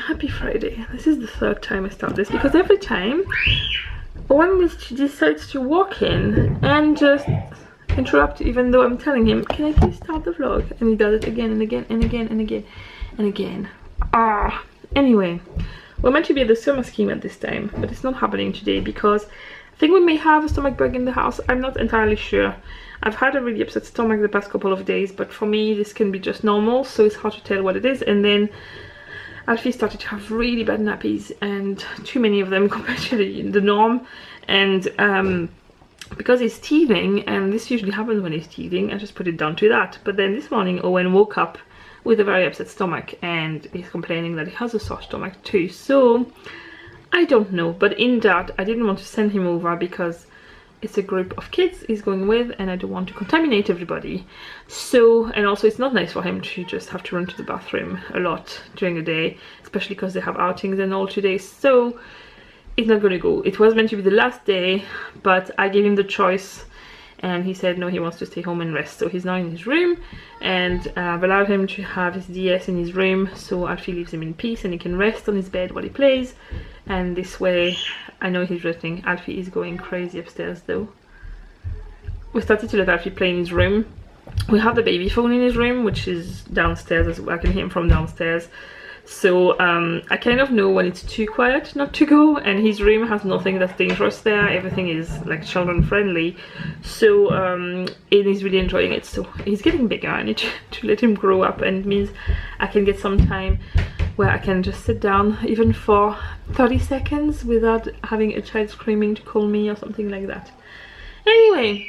happy Friday. This is the third time I start this because every time one decides to walk in and just interrupt, even though I'm telling him, can I please start the vlog? And he does it again and again and again and again and again. Anyway, we're meant to be at the summer scheme at this time, but it's not happening today because I think we may have a stomach bug in the house. I'm not entirely sure. I've had a really upset stomach the past couple of days, but for me this can be just normal, so it's hard to tell what it is. And then Alfie started to have really bad nappies, and too many of them compared to the norm. And because he's teething, and this usually happens when he's teething, I just put it down to that. But then this morning Owen woke up with a very upset stomach and he's complaining that he has a sore stomach too. So I don't know, but in that I didn't want to send him over because it's a group of kids he's going with and I don't want to contaminate everybody. So, and also it's not nice for him to just have to run to the bathroom a lot during the day, especially because they have outings and all today. So it's not gonna go. It was meant to be the last day, but I gave him the choice and he said no, he wants to stay home and rest. So he's now in his room, and I've allowed him to have his DS in his room, so Alfie leaves him in peace and he can rest on his bed while he plays. And this way I know he's resting. Alfie is going crazy upstairs though. We started to let Alfie play in his room. We have the baby phone in his room, which is downstairs as well. I can hear him from downstairs. So I kind of know when it's too quiet not to go, and his room has nothing that's dangerous there. Everything is like children friendly, so he's really enjoying it. So he's getting bigger. I need to let him grow up, and it means I can get some time where I can just sit down even for 30 seconds without having a child screaming to call me or something like that. Anyway,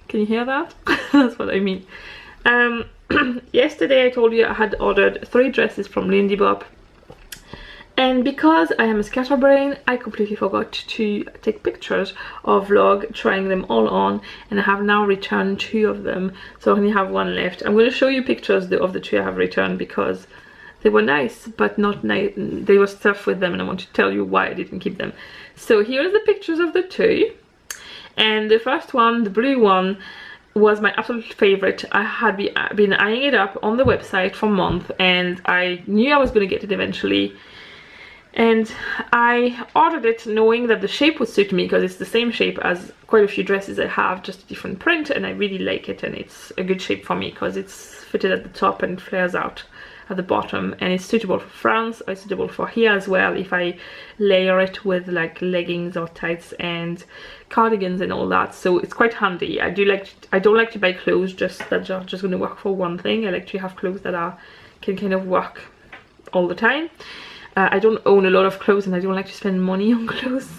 can you hear that? That's what I mean. Yesterday I told you I had ordered 3 dresses from Lindy Bob, and because I am a scatterbrain I completely forgot to take pictures or vlog trying them all on, and I have now returned 2 of them, so I only have 1 left. I'm going to show you pictures of the 2 I have returned because they were nice but not nice. There was stuff with them and I want to tell you why I didn't keep them. So here's the pictures of the 2, and the first one, the blue one, was my absolute favorite. I had been eyeing it up on the website for months and I knew I was going to get it eventually, and I ordered it knowing that the shape would suit me because it's the same shape as quite a few dresses I have, just a different print, and I really like it, and it's a good shape for me because it's fitted at the top and flares out at the bottom, and it's suitable for France, or it's suitable for here as well if I layer it with like leggings or tights and cardigans and all that. So it's quite handy. I don't like to buy clothes that are just going to work for one thing. I like to have clothes that can kind of work all the time. I don't own a lot of clothes and I don't like to spend money on clothes.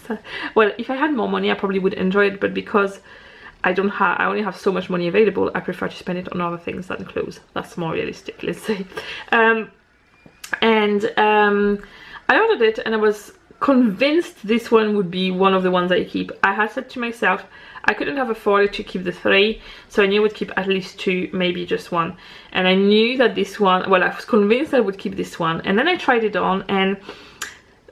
Well, if I had more money I probably would enjoy it, but because I only have so much money available, I prefer to spend it on other things than clothes. That's more realistic, let's say. I ordered it and I was convinced this one would be one of the ones I keep. I had said to myself I couldn't have afforded to keep the 3, so I knew I would keep at least 2, maybe just 1. And I knew that this one, well, I was convinced I would keep this one, and then I tried it on, and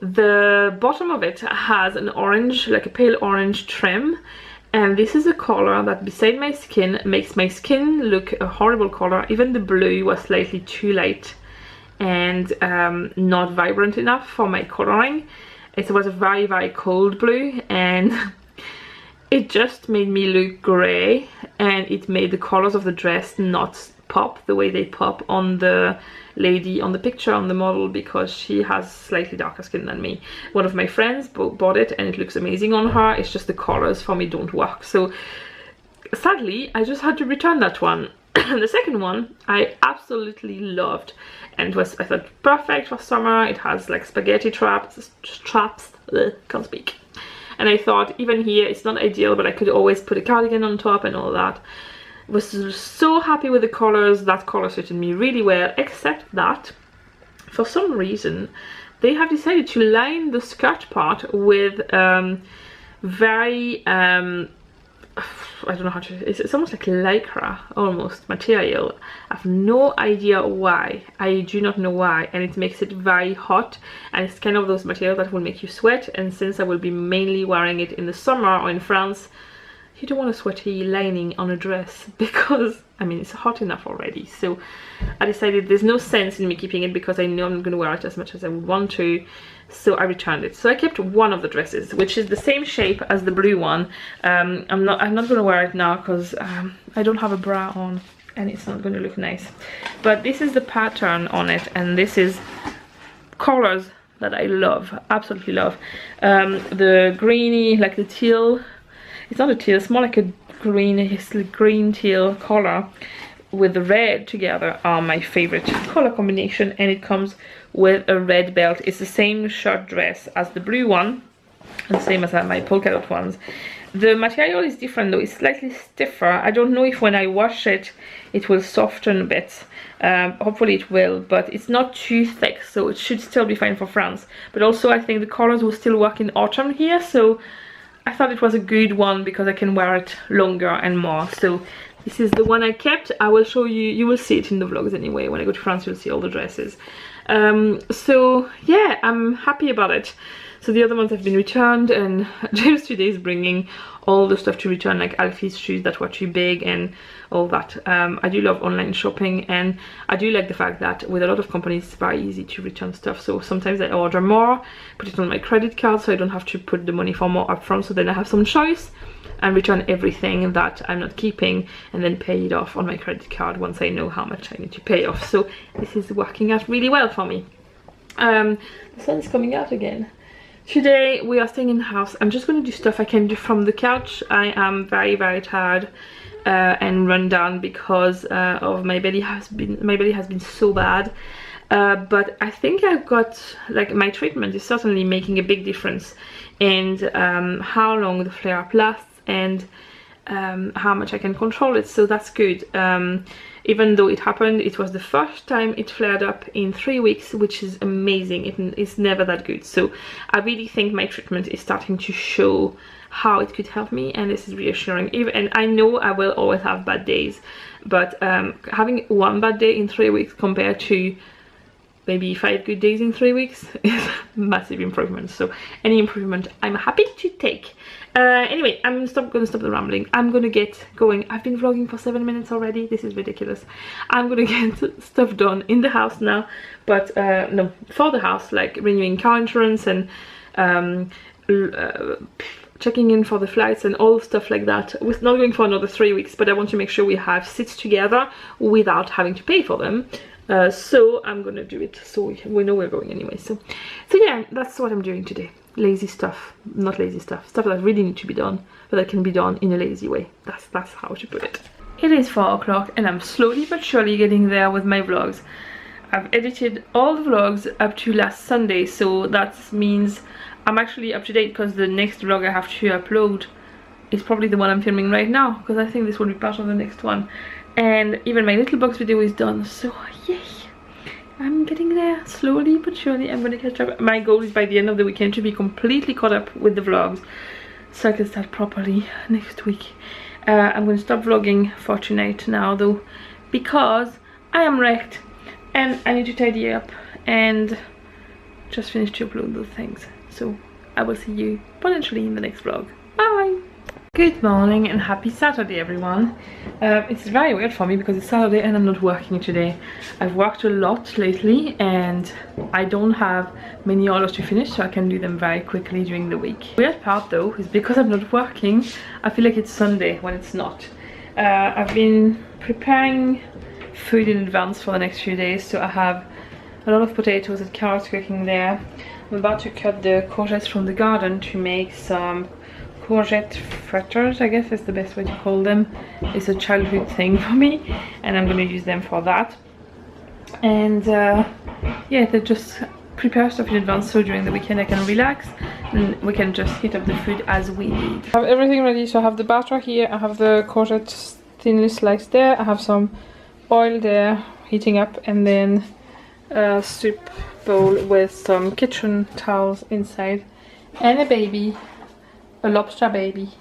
the bottom of it has an orange, like a pale orange trim. And this is a color that beside my skin makes my skin look a horrible color. Even the blue was slightly too light and not vibrant enough for my coloring. It was a very, very cold blue, and it just made me look grey, and it made the colors of the dress not pop the way they pop on the lady on the picture, on the model, because she has slightly darker skin than me. One of my friends bought it and it looks amazing on her. It's just the colors for me don't work, so sadly I just had to return that one. The second one I absolutely loved, and was, I thought, perfect for summer. It has like spaghetti straps, can't speak. And I thought even here it's not ideal, but I could always put a cardigan on top and all that. Was so happy with the colors. That color suited me really well, except that for some reason they have decided to line the skirt part with very I don't know how to, it's almost like lycra almost material. I have no idea why. I do not know why, and it makes it very hot, and it's kind of those materials that will make you sweat. And since I will be mainly wearing it in the summer or in France, you don't want a sweaty lining on a dress because I mean it's hot enough already. So I decided there's no sense in me keeping it because I know I'm going to wear it as much as I would want to. So I returned it. So I kept one of the dresses, which is the same shape as the blue one. I'm not going to wear it now because I don't have a bra on and it's not going to look nice. But this is the pattern on it, and this is colors that I love, absolutely love. The greeny, like the teal, it's not a teal, it's more like a green teal color with the red together are my favorite color combination, and it comes with a red belt. It's the same short dress as the blue one and same as my polka dot ones. The material is different though, it's slightly stiffer. I don't know if when I wash it it will soften a bit. Hopefully it will, but it's not too thick, so it should still be fine for France. But also I think the colors will still work in autumn here, so I thought it was a good one because I can wear it longer and more. So this is the one I kept. I will show you, you will see it in the vlogs anyway. When I go to France you'll see all the dresses. So yeah, I'm happy about it. So the other ones have been returned, and James today is bringing all the stuff to return, like Alfie's shoes that were too big and all that. I do love online shopping, and I do like the fact that with a lot of companies it's very easy to return stuff. So sometimes I order more, put it on my credit card so I don't have to put the money for more upfront, so then I have some choice and return everything that I'm not keeping and then pay it off on my credit card once I know how much I need to pay off. So this is working out really well for me. The sun is coming out again. Today we are staying in the house. I'm just going to do stuff I can do from the couch. I am very tired and run down because of my belly has been so bad. But I think I've got, like, my treatment is certainly making a big difference in how long the flare-up lasts and how much I can control it, so that's good. Even though it happened, it was the first time it flared up in 3 weeks, which is amazing. It's never that good, so I really think my treatment is starting to show how it could help me, and this is reassuring. And I know I will always have bad days, but having one bad day in 3 weeks compared to maybe 5 good days in 3 weeks is massive improvement. So any improvement I'm happy to take. Anyway, I'm gonna stop the rambling. I'm gonna get going. I've been vlogging for 7 minutes already. This is ridiculous. I'm gonna get stuff done in the house now, but no, for the house, like renewing car insurance and checking in for the flights and all stuff like that. We're not going for another 3 weeks, but I want to make sure we have seats together without having to pay for them. So I'm gonna do it so we know we're going anyway. So yeah, that's what I'm doing today. Lazy stuff, not lazy stuff that really need to be done, but that can be done in a lazy way. That's how to put it. It is 4 o'clock and I'm slowly but surely getting there with my vlogs. I've edited all the vlogs up to last Sunday, so that means I'm actually up to date, because the next vlog I have to upload is probably the one I'm filming right now, because I think this will be part of the next one. And even my little box video is done, so yay! I'm getting there slowly but surely. I'm gonna catch up. My goal is by the end of the weekend to be completely caught up with the vlogs, so I can start properly next week. I'm gonna stop vlogging for tonight now though, because I am wrecked and I need to tidy up and just finish to upload those things. So I will see you potentially in the next vlog. Bye! Good morning and happy Saturday, everyone. It's very weird for me because it's Saturday and I'm not working today. I've worked a lot lately and I don't have many orders to finish, so I can do them very quickly during the week. The weird part though is because I'm not working, I feel like it's Sunday when it's not. I've been preparing food in advance for the next few days, so I have a lot of potatoes and carrots cooking there. I'm about to cut the courgettes from the garden to make some courgette fritters, I guess is the best way to call them. It's a childhood thing for me and I'm going to use them for that. And yeah, they just prepare stuff in advance so during the weekend I can relax and we can just heat up the food as we need. I have everything ready, so I have the batter here, I have the courgette thinly sliced there, I have some oil there heating up, and then a soup bowl with some kitchen towels inside and a baby. A lobster baby.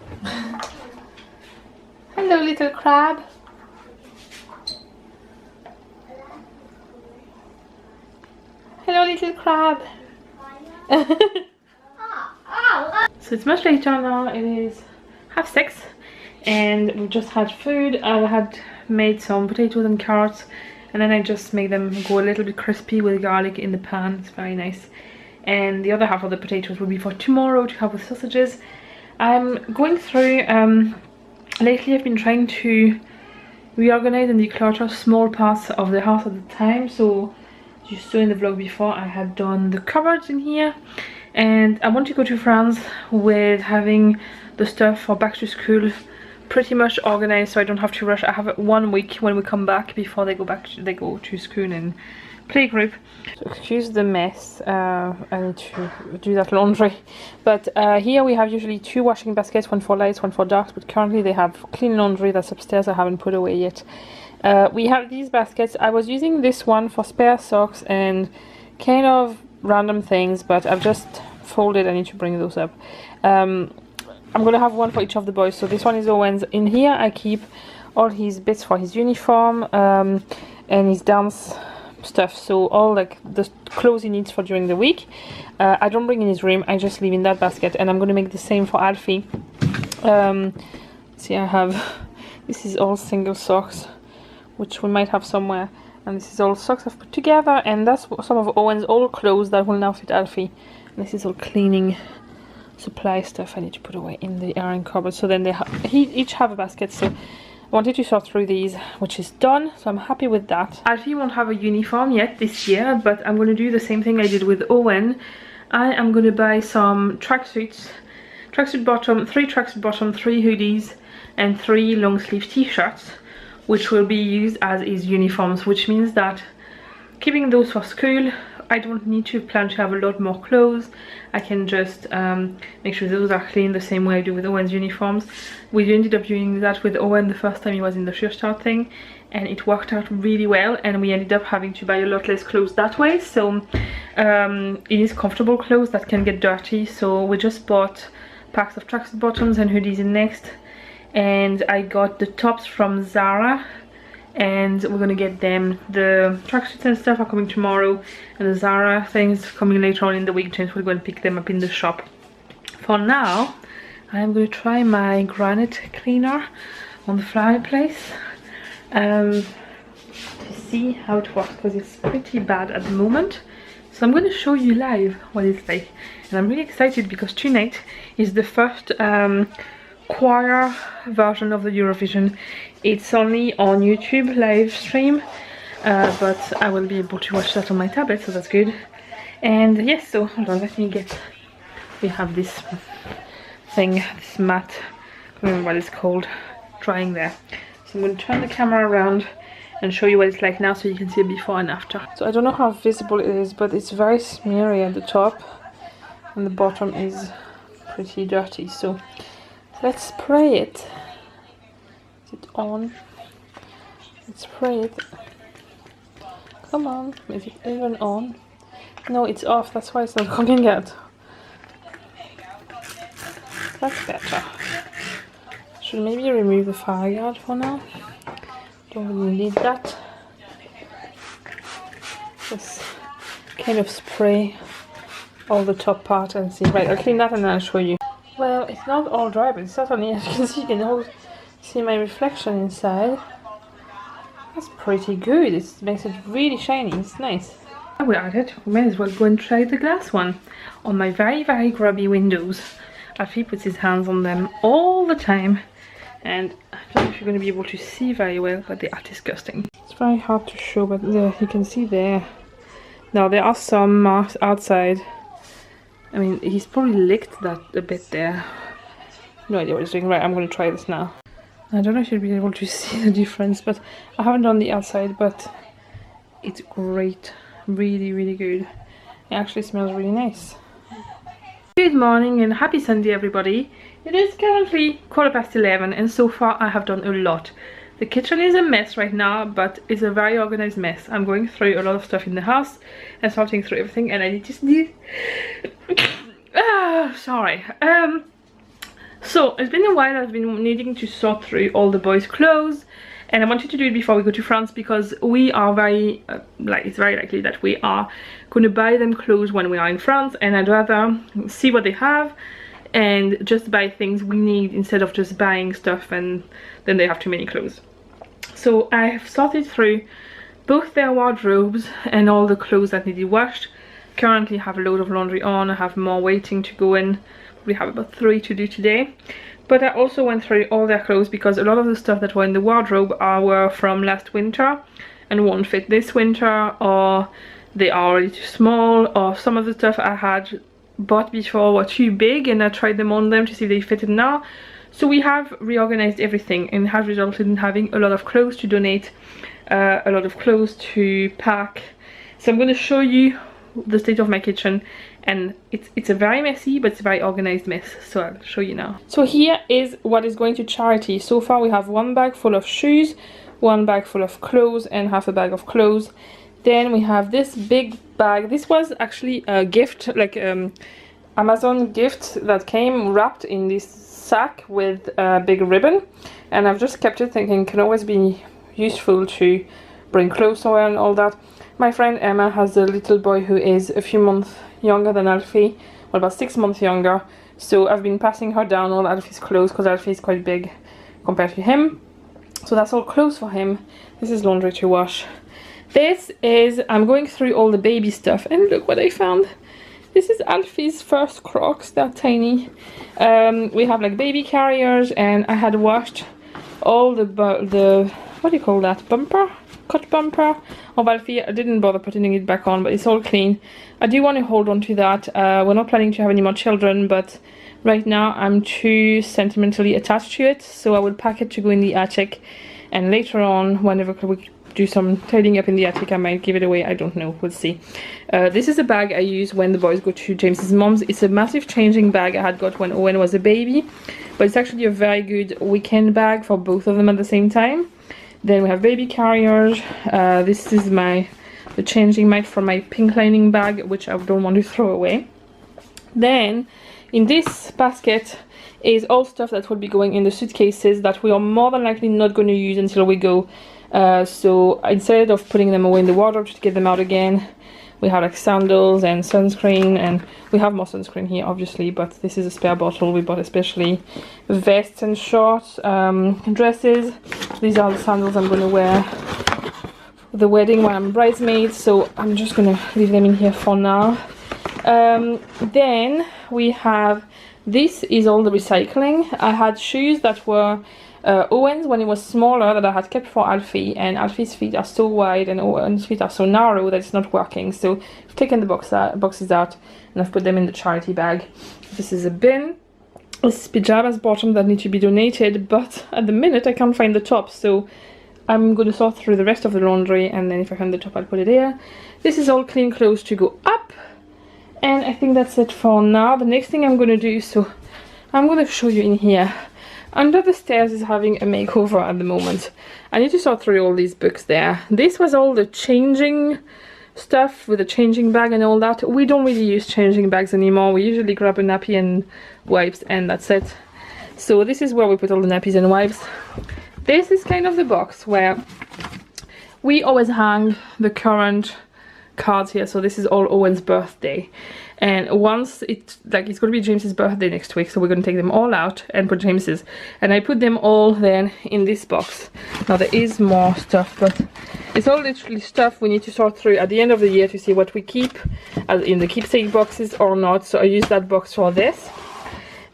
Hello, little crab. Hello, little crab. So it's much later now. It is 6:30 and we just had food. I had made some potatoes and carrots, and then I just made them go a little bit crispy with garlic in the pan. It's very nice. And the other half of the potatoes will be for tomorrow to have with sausages. I'm going through, lately I've been trying to reorganize and declutter small parts of the house at a time. So as you saw in the vlog before, I had done the cupboards in here, and I want to go to France with having the stuff for back to school pretty much organized, so I don't have to rush. I have 1 week when we come back before they go to school and playgroup. So excuse the mess, I need to do that laundry. But here we have usually 2 washing baskets, one for lights, one for darks, but currently they have clean laundry that's upstairs. I haven't put away yet. We have these baskets. I was using this one for spare socks and kind of random things, but I've just folded. I need to bring those up. I'm gonna have one for each of the boys. So this one is Owen's. In here I keep all his bits for his uniform and his dance stuff, so all like the clothes he needs for during the week. I don't bring in his room, I just leave in that basket, and I'm going to make the same for Alfie. See, I have, this is all single socks, which we might have somewhere, and this is all socks I've put together, and that's some of Owen's old clothes that will now fit Alfie. And this is all cleaning supply stuff I need to put away in the iron cupboard. So then they each have a basket, so I wanted to sort through these, which is done, so I'm happy with that. Alfie won't have a uniform yet this year, but I'm going to do the same thing I did with Owen. I am going to buy some tracksuits, tracksuit bottom, 3 tracksuit bottom, 3 hoodies, and 3 long sleeve t-shirts, which will be used as his uniforms, which means that keeping those for school, I don't need to plan to have a lot more clothes. I can just make sure those are clean the same way I do with Owen's uniforms. We ended up doing that with Owen the first time he was in the Schurstart thing, and it worked out really well, and we ended up having to buy a lot less clothes that way. So it is comfortable clothes that can get dirty, so we just bought packs of tracksuit bottoms and hoodies in Next, and I got the tops from Zara, and we're gonna get them. The tracksuits and stuff are coming tomorrow, and the Zara things coming later on in the week. James will go and pick them up in the shop. For now, I'm gonna try my granite cleaner on the fireplace to see how it works, because it's pretty bad at the moment. So I'm gonna show you live what it's like, and I'm really excited because tonight is the first choir version of the Eurovision. It's only on YouTube live stream, but I will be able to watch that on my tablet, so that's good. And yes, so hold on, let me get, we have this thing, this mat, I don't remember what it's called, drying there. So I'm going to turn the camera around and show you what it's like now, so you can see a before and after. So I don't know how visible it is, but it's very smeary at the top, and the bottom is pretty dirty. So let's spray it. Is it on? Let's spray it. Come on, is it even on? No, it's off, that's why it's not coming out. That's better. Should maybe remove the fire guard for now. Don't really need that. Just kind of spray all the top part and see. Right, I'll clean that and then I'll show you. Well, it's not all dry, but certainly, as you can see, you can all see my reflection inside. That's pretty good. It makes it really shiny. It's nice. While we're at it, we may as well go and try the glass one on my very, very grubby windows. Alfie puts his hands on them all the time, and I don't know if you're going to be able to see very well, but they are disgusting. It's very hard to show, but there, you can see there. Now there are some marks outside. I mean, he's probably licked that a bit there. No idea what he's doing. Right, I'm going to try this now. I don't know if you'll be able to see the difference, but I haven't done the outside, but it's great. Really, really good. It actually smells really nice. Good morning and happy Sunday, everybody. It is currently 11:15, and so far I have done a lot. The kitchen is a mess right now, but it's a very organized mess. I'm going through a lot of stuff in the house and sorting through everything, and I just need sorry. So it's been a while. I've been needing to sort through all the boys' clothes, and I wanted to do it before we go to France, because we are very it's very likely that we are going to buy them clothes when we are in France, and I'd rather see what they have and just buy things we need instead of just buying stuff and then they have too many clothes. So I have sorted through both their wardrobes and all the clothes that needed washed. Currently have a load of laundry on. I have more waiting to go in. We have about 3 to do today. But I also went through all their clothes because a lot of the stuff that were in the wardrobe were from last winter and won't fit this winter, or they are already too small, or some of the stuff I had bought before were too big and I tried them on them to see if they fitted now. So we have reorganized everything and it has resulted in having a lot of clothes to donate, a lot of clothes to pack. So I'm going to show you the state of my kitchen, and it's a very messy but it's a very organized mess, so I'll show you now. So here is what is going to charity. So far we have 1 bag full of shoes, 1 bag full of clothes, and half a bag of clothes. Then we have this big bag. This was actually a gift, like Amazon gift that came wrapped in this sack with a big ribbon, and I've just kept it thinking it can always be useful to bring clothes away and all that. My friend Emma has a little boy who is a few months younger than Alfie, well, about 6 months younger, so I've been passing her down all Alfie's clothes because Alfie is quite big compared to him. So that's all clothes for him. This is laundry to wash. This is, I'm going through all the baby stuff, and look what I found. This is Alfie's first Crocs. They're tiny. We have like baby carriers, and I had washed all the what do you call that, bumper, cut bumper of Alfie. I didn't bother putting it back on, but it's all clean. I do want to hold on to that. We're not planning to have any more children, but right now I'm too sentimentally attached to it, so I will pack it to go in the attic, and later on, whenever we do some tidying up in the attic, I might give it away. I don't know, we'll see. This is a bag I use when the boys go to James's mom's. It's a massive changing bag I had got when Owen was a baby, but it's actually a very good weekend bag for both of them at the same time. Then we have baby carriers. This is the changing mat for my pink lining bag, which I don't want to throw away. Then in this basket is all stuff that will be going in the suitcases that we are more than likely not going to use until we go. So instead of putting them away in the wardrobe to get them out again, we have like sandals and sunscreen, and we have more sunscreen here obviously, but this is a spare bottle we bought especially. Vests and shorts, dresses. These are the sandals I'm going to wear for the wedding when I'm bridesmaid, so I'm just going to leave them in here for now. Then we have, this is all the recycling. I had shoes that were Owen's when he was smaller that I had kept for Alfie, and Alfie's feet are so wide and Owen's feet are so narrow that it's not working, so I've taken the boxes out and I've put them in the charity bag. This is a bin. This is pyjamas bottom that need to be donated, but at the minute I can't find the top, so I'm going to sort through the rest of the laundry, and then if I find the top I'll put it here. This is all clean clothes to go up, and I think that's it for now. The next thing I'm going to do, so I'm going to show you in here. Under the stairs is having a makeover at the moment. I need to sort through all these books there. This was all the changing stuff with the changing bag and all that. We don't really use changing bags anymore. We usually grab a nappy and wipes and that's it. So this is where we put all the nappies and wipes. This is kind of the box where we always hang the current cards here. So this is all Owen's birthday, and once it's going to be James's birthday next week, so we're going to take them all out and put James's, and I put them all then in this box. Now there is more stuff, but it's all literally stuff we need to sort through at the end of the year to see what we keep in the keepsake boxes or not, so I use that box for this.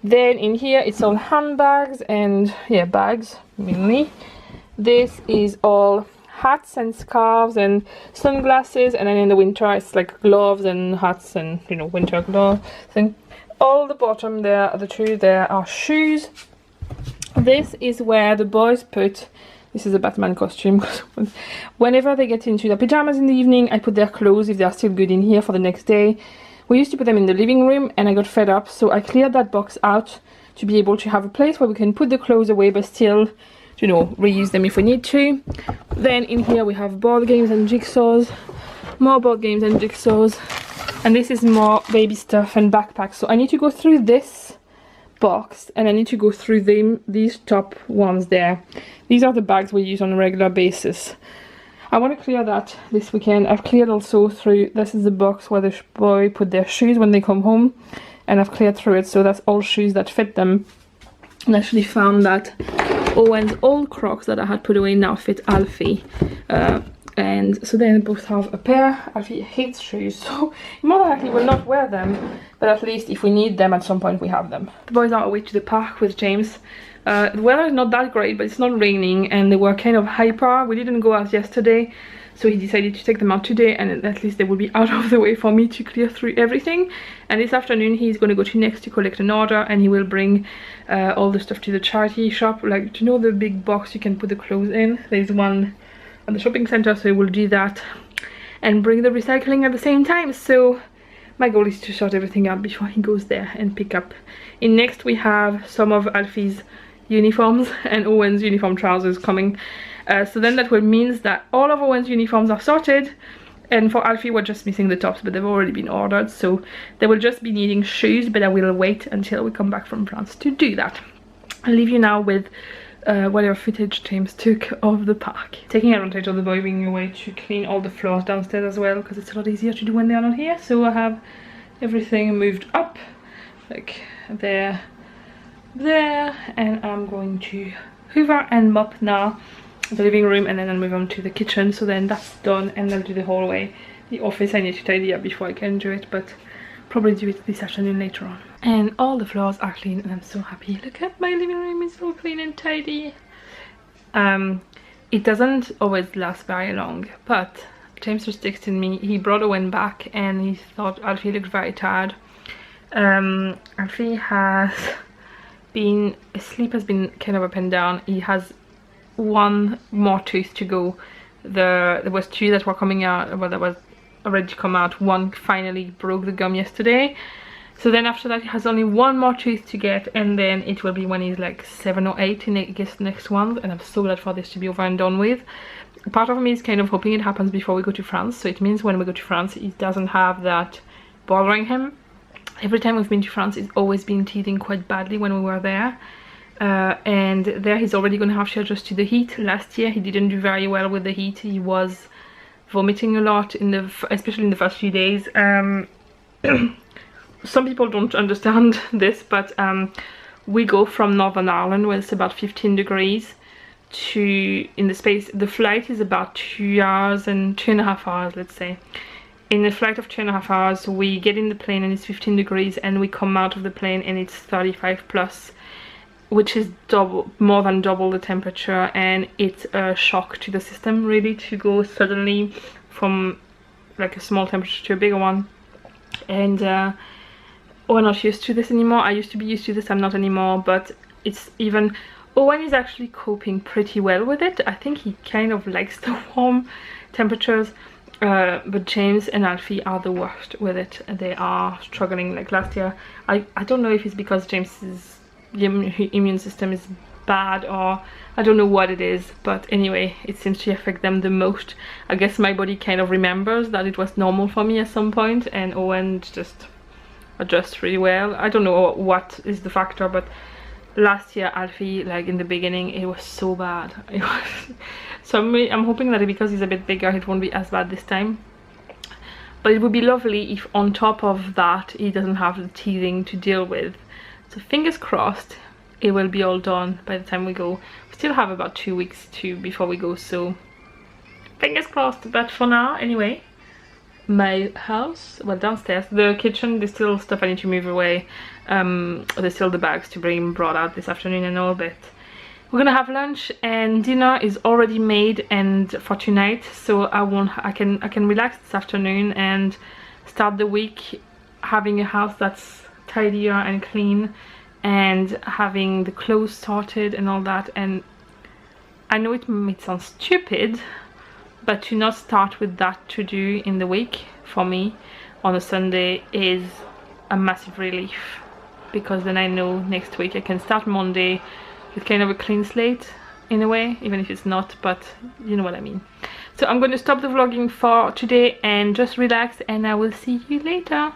Then in here it's all handbags and bags mainly. This is all hats and scarves and sunglasses, and then in the winter it's like gloves and hats and winter gloves. And all the bottom there, the two there, are shoes. This is where the boys put, this is a Batman costume. Whenever they get into their pajamas in the evening, I put their clothes, if they are still good, in here for the next day. We used to put them in the living room and I got fed up, so I cleared that box out to be able to have a place where we can put the clothes away but still reuse them if we need to. Then in here we have board games and jigsaws, more board games and jigsaws, and this is more baby stuff and backpacks. So I need to go through this box and I need to go through these top ones there. These are the bags we use on a regular basis. I want to clear that this weekend. I've cleared also through, this is the box where the boy put their shoes when they come home, and I've cleared through it, so that's all shoes that fit them. And actually found that Owen's old Crocs that I had put away now fit Alfie. And so they both have a pair. Alfie hates shoes, so more than likely will not wear them, but at least if we need them at some point we have them. The boys are away to the park with James. The weather is not that great, but it's not raining, and they were kind of hyper. We didn't go out yesterday, so he decided to take them out today, and at least they will be out of the way for me to clear through everything. And this afternoon he's going to go to Next to collect an order, and he will bring all the stuff to the charity shop. Like, do you know the big box you can put the clothes in? There's one at the shopping center, so he will do that and bring the recycling at the same time. So my goal is to sort everything out before he goes there and pick up. In Next we have some of Alfie's uniforms and Owen's uniform trousers coming. So then that will means that all of Owen's uniforms are sorted, and for Alfie we're just missing the tops, but they've already been ordered, so they will just be needing shoes, but I will wait until we come back from France to do that. I'll leave you now with whatever footage James took of the park. Taking advantage of the boy being away to clean all the floors downstairs as well, because it's a lot easier to do when they are not here. So I have everything moved up, like there, and I'm going to hoover and mop now the living room, and then I'll move on to the kitchen. So then that's done, and I'll do the hallway. The office I need to tidy up before I can do it, but probably do it this afternoon later on. And all the floors are clean, and I'm so happy. Look at my living room, it's so clean and tidy. It doesn't always last very long, but James was texting me. He brought Owen back and he thought Alfie looked very tired. Alfie has been, his sleep has been kind of up and down. He has one more tooth to go. There was two that were coming out, well, that was already to come out. One finally broke the gum yesterday, so then after that he has only one more tooth to get, and then it will be when he's like 7 or 8 and he gets the next one. And I'm so glad for this to be over and done with. Part of me is kind of hoping it happens before we go to France, so it means when we go to France he doesn't have that bothering him. Every time we've been to France he's always been teething quite badly when we were there. And there he's already going to have to adjust to the heat. Last year he didn't do very well with the heat. He was vomiting a lot, especially in the first few days. Some people don't understand this, but we go from Northern Ireland where it's about 15 degrees to, the flight is about 2 hours and 2.5 hours, let's say. In a flight of 2.5 hours we get in the plane and it's 15 degrees, and we come out of the plane and it's 35 plus, which is more than double the temperature, and it's a shock to the system really to go suddenly from like a small temperature to a bigger one. And we're not used to this anymore. I used to be used to this, I'm not anymore, but it's even, Owen is actually coping pretty well with it. I think he kind of likes the warm temperatures, but James and Alfie are the worst with it. They are struggling. Like last year, I don't know if it's because James's immune system is bad, or I don't know what it is, but anyway it seems to affect them the most. I guess my body kind of remembers that it was normal for me at some point, and Owen just adjusts really well. I don't know what is the factor, but last year Alfie, like in the beginning, it was so bad. It was so I'm hoping that because he's a bit bigger it won't be as bad this time. But it would be lovely if on top of that he doesn't have the teething to deal with. So fingers crossed it will be all done by the time we go. We still have about 2 weeks before we go, so fingers crossed. But for now, anyway, my house, well, downstairs, the kitchen, there's still stuff I need to move away. There's still the bags to brought out this afternoon and all, but we're gonna have lunch, and dinner is already made and for tonight, so I can relax this afternoon and start the week having a house that's tidier and clean, and having the clothes sorted and all that. And I know it might sound stupid, but to not start with that to do in the week for me on a Sunday is a massive relief, because then I know next week I can start Monday with kind of a clean slate in a way, even if it's not, but you know what I mean. So I'm going to stop the vlogging for today and just relax, and I will see you later.